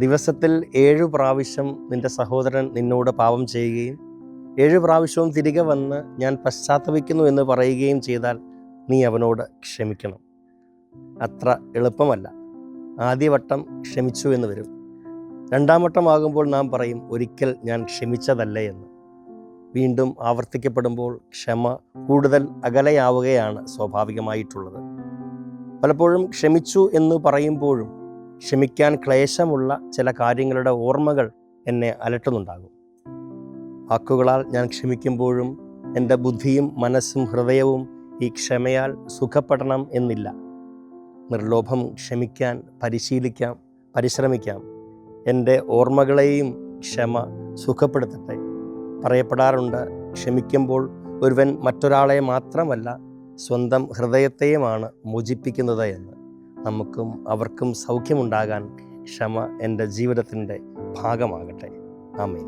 ദിവസത്തിൽ 7 പ്രാവശ്യം നിൻ്റെ സഹോദരൻ നിന്നോട് പാപം ചെയ്യുകയും 7 പ്രാവശ്യവും തിരികെ വന്ന് ഞാൻ പശ്ചാത്തപിക്കുന്നു എന്ന് പറയുകയും ചെയ്താൽ നീ അവനോട് ക്ഷമിക്കണം. അത്ര എളുപ്പമല്ല. ആദ്യവട്ടം ക്ഷമിച്ചു എന്ന് വരും. 2ാം വട്ടമാകുമ്പോൾ നാം പറയും, ഒരിക്കൽ ഞാൻ ക്ഷമിച്ചതല്ലേ എന്ന്. വീണ്ടും ആവർത്തിക്കപ്പെടുമ്പോൾ ക്ഷമ കൂടുതൽ അകലെയാവുകയാണ് സ്വാഭാവികമായിട്ടുള്ളത്. പലപ്പോഴും ക്ഷമിച്ചു എന്ന് പറയുമ്പോഴും ക്ഷമിക്കാൻ ക്ലേശമുള്ള ചില കാര്യങ്ങളുടെ ഓർമ്മകൾ എന്നെ അലട്ടുന്നുണ്ടാകും. വാക്കുകളാൽ ഞാൻ ക്ഷമിക്കുമ്പോഴും എൻ്റെ ബുദ്ധിയും മനസ്സും ഹൃദയവും ഈ ക്ഷമയാൽ സുഖപ്പെടണം എന്നില്ല. നിർലോഭം ക്ഷമിക്കാൻ പരിശ്രമിക്കാം. എൻ്റെ ഓർമ്മകളെയും ക്ഷമ സുഖപ്പെടുത്തട്ടെ. പറയപ്പെടാറുണ്ട്, ക്ഷമിക്കുമ്പോൾ ഒരുവൻ മറ്റൊരാളെ മാത്രമല്ല സ്വന്തം ഹൃദയത്തെയുമാണ് മോചിപ്പിക്കുന്നത് എന്ന്. നമുക്കും അവർക്കും സൗഖ്യമുണ്ടാകാൻ ക്ഷമ എൻ്റെ ജീവിതത്തിൻ്റെ ഭാഗമാകട്ടെ. ആമേൻ.